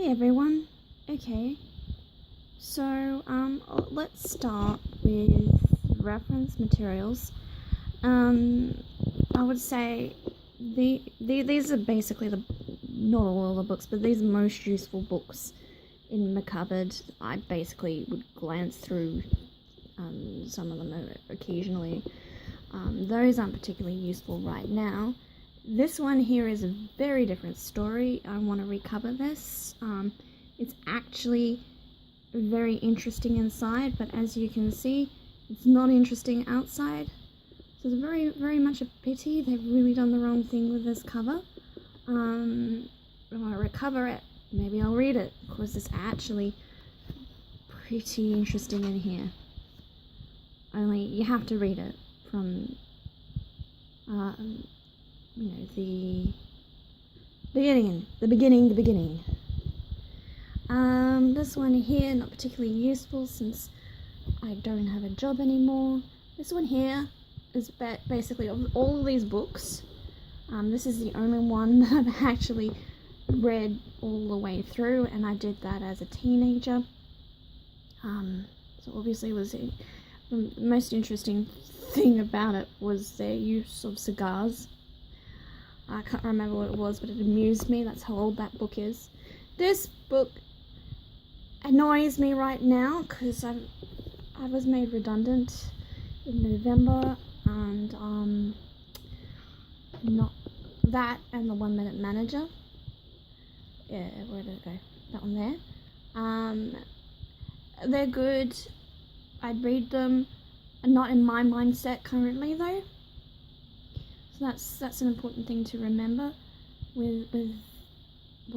Hey everyone. Okay, so let's start with reference materials. I would say these are basically not all the books, but these are most useful books in my cupboard. I basically would glance through some of them occasionally. Those aren't particularly useful right now. This one here is a very different story. I want to recover this. It's actually very interesting inside, but as you can see, it's not interesting outside. So it's very, very much a pity. They've really done the wrong thing with this cover. I want to recover it. Maybe I'll read it, because it's actually pretty interesting in here. Only you have to read it from the beginning. This one here, not particularly useful since I don't have a job anymore. This one here is basically of all of these books. This is the only one that I've actually read all the way through, and I did that as a teenager. So obviously it was the most interesting thing about it was their use of cigars. I can't remember what it was, but it amused me. That's how old that book is. This book annoys me right now because I was made redundant in November, and not that and the 1 Minute Manager. Yeah, where did it go? That one there. They're good. I'd read them. Not in my mindset currently though. So that's an important thing to remember with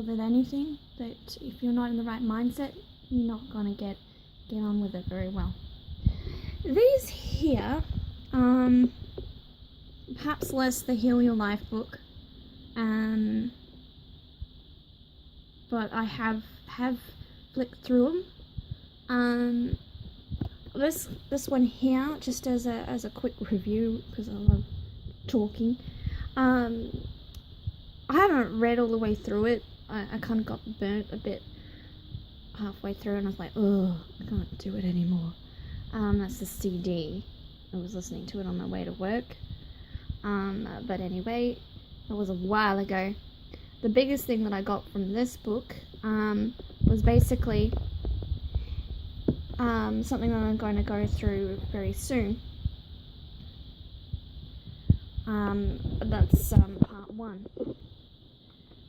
anything, that if you're not in the right mindset, you're not gonna get on with it very well. These here, perhaps less the Heal Your Life book, but I have flicked through them. This one here, just as a quick review, because I love talking. I haven't read all the way through it. I kind of got burnt a bit halfway through, and I was like, ugh, I can't do it anymore. That's the CD. I was listening to it on my way to work. But anyway, that was a while ago. The biggest thing that I got from this book was basically something that I'm going to go through very soon. That's part 1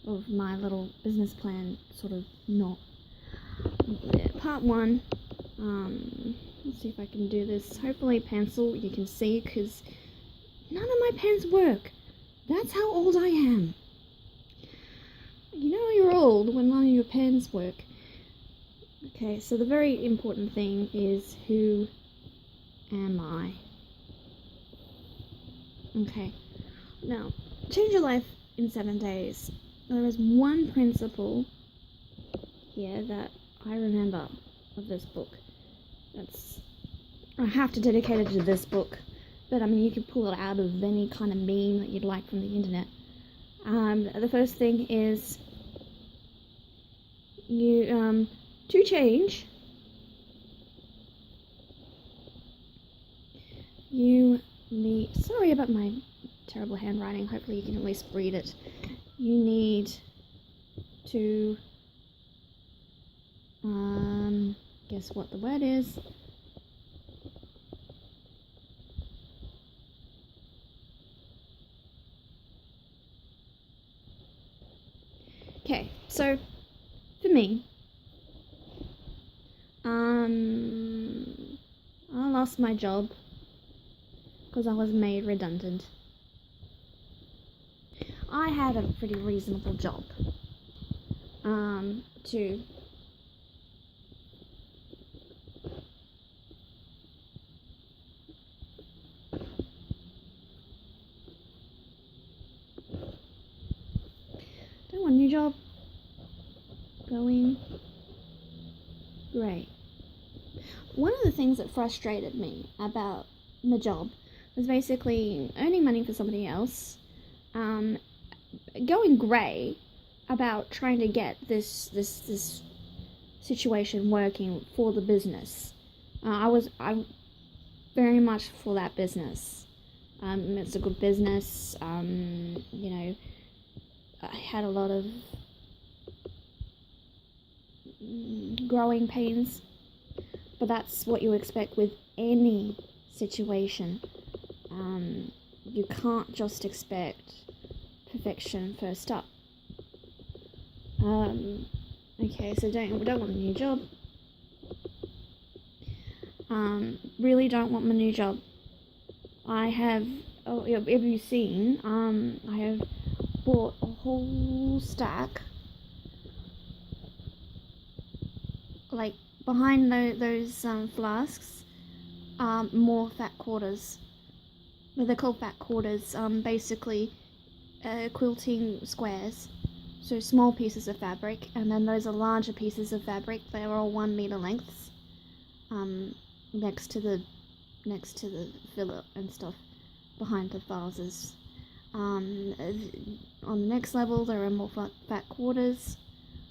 of my little business plan, sort of not. Yeah, part 1. Let's see if I can do this. Hopefully pencil, you can see, because none of my pens work. That's how old I am. You know you're old when none of your pens work. Okay, so the very important thing is, who am I? Okay, now, change your life in 7 days. There is one principle here that I remember of this book. I have to dedicate it to this book, but I mean, you could pull it out of any kind of meme that you'd like from the internet. The first thing is, to change, you need, sorry about my terrible handwriting, hopefully you can at least read it. You need to, guess what the word is? Okay, so, for me, I lost my job because I was made redundant. I had a pretty reasonable job. Don't want a new job. Going great. One of the things that frustrated me about my job was basically earning money for somebody else, going grey, about trying to get this situation working for the business. I'm very much for that business. It's a good business. You know, I had a lot of growing pains, but that's what you expect with any situation. You can't just expect perfection first up. Okay, so don't want a new job. Really don't want my new job. I have, have you seen, I have bought a whole stack, like, behind those flasks, more fat quarters. But they're called fat quarters, basically, quilting squares. So small pieces of fabric, and then those are larger pieces of fabric. They're all 1 meter lengths, next to the fillet and stuff behind the vases. On the next level there are more fat quarters.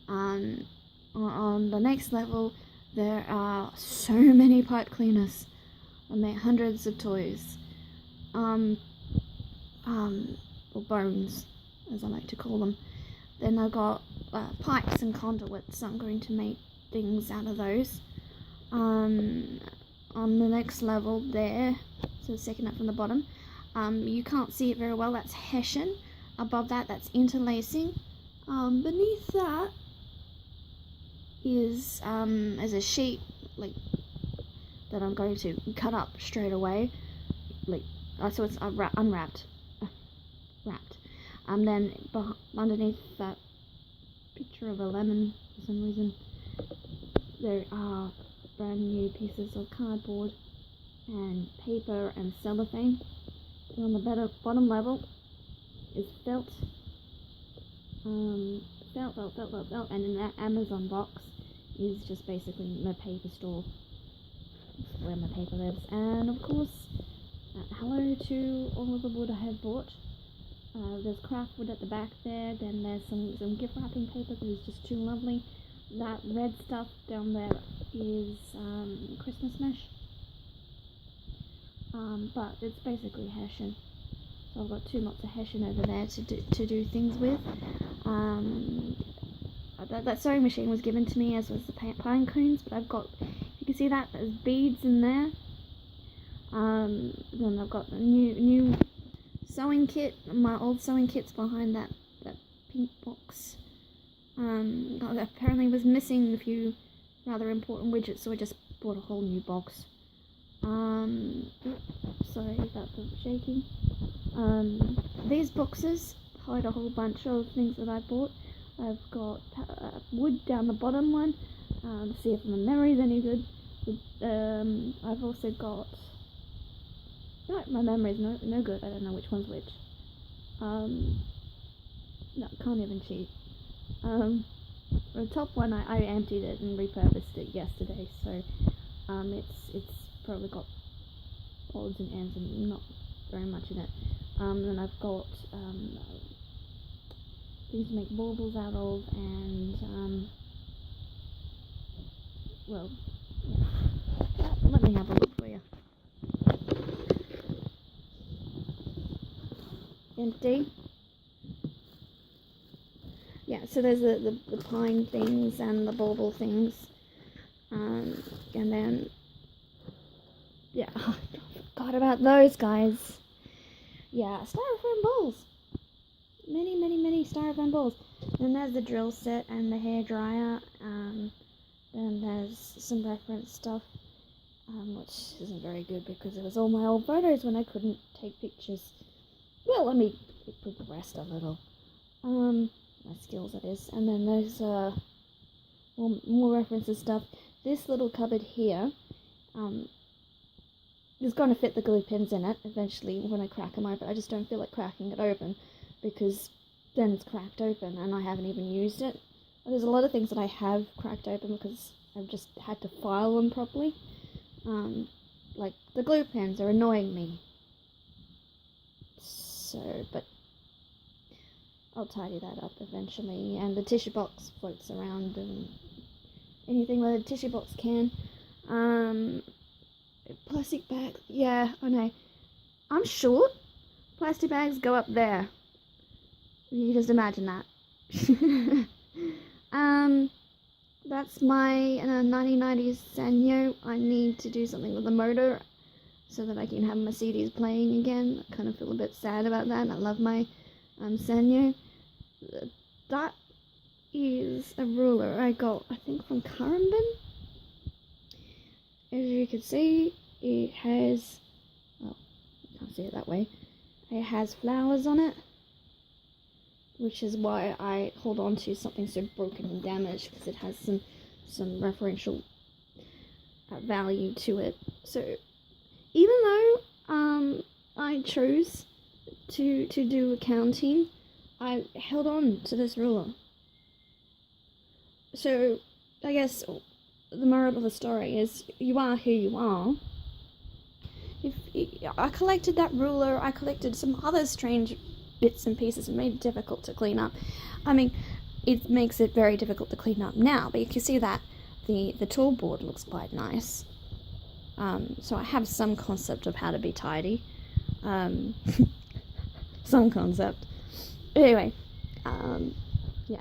On the next level there are so many pipe cleaners. I made hundreds of toys, or bones, as I like to call them. Then I've got pipes and conduits. I'm going to make things out of those. On the next level there, so second up from the bottom, you can't see it very well, that's hessian. Above that, that's interlacing. Beneath that is a sheet, like, that I'm going to cut up straight away. Like, so it's unwrapped. Wrapped. Then underneath that picture of a lemon, for some reason, there are brand new pieces of cardboard and paper and cellophane. And on the bottom level is felt. Felt, and in that Amazon box is just basically my paper store, where my paper lives. And of course, hello to all of the wood I have bought. There's craft wood at the back there, then there's some gift wrapping paper that is just too lovely. That red stuff down there is Christmas mesh, but it's basically hessian. So I've got 2 lots of hessian over there to do things with. That sewing machine was given to me, as was the pine cones, but I've got, you can see that, there's beads in there. Then I've got a new sewing kit. My old sewing kit's behind that pink box. Apparently was missing a few rather important widgets, so I just bought a whole new box. Sorry about the shaking. These boxes hide a whole bunch of things that I bought. I've got wood down the bottom one, see if my memory's any good. I've also got, no, my memory's no good, I don't know which one's which. No, can't even cheat. The top one, I emptied it and repurposed it yesterday, so it's probably got odds and ends and not very much in it. Then I've got things to make baubles out of, and well, yeah. Let me have a look for you. Empty. Yeah, so there's the pine things and the bauble things, and then, yeah, I forgot about those guys. Yeah, styrofoam balls. Many styrofoam balls. Then there's the drill set and the hair dryer. Then there's some reference stuff, which isn't very good because it was all my old photos when I couldn't take pictures. Well, let me progress a little. My skills, that is. And then there's more references stuff. This little cupboard here, is going to fit the glue pins in it eventually when I crack them open. I just don't feel like cracking it open because then it's cracked open and I haven't even used it. There's a lot of things that I have cracked open because I've just had to file them properly. Like the glue pins are annoying me. So, but I'll tidy that up eventually. And the tissue box floats around and anything that a tissue box can. Plastic bag. Yeah, I know. I'm short. Plastic bags go up there. You just imagine that. That's my 1990s Sanyo. I need to do something with the motor so that I can have Mercedes playing again. I kind of feel a bit sad about that. I love my Sanyo. That is a ruler I got, I think, from Karambin. As you can see, it has, well, you can't see it that way. It has flowers on it, which is why I hold on to something so broken and damaged, because it has some referential value to it. So even though I chose to do accounting, I held on to this ruler. So I guess the moral of the story is you are who you are. I collected that ruler, I collected some other strange bits and pieces and made it difficult to clean up. I mean, it makes it very difficult to clean up now, but you can see that the tool board looks quite nice. So I have some concept of how to be tidy. Some concept. Anyway, yeah.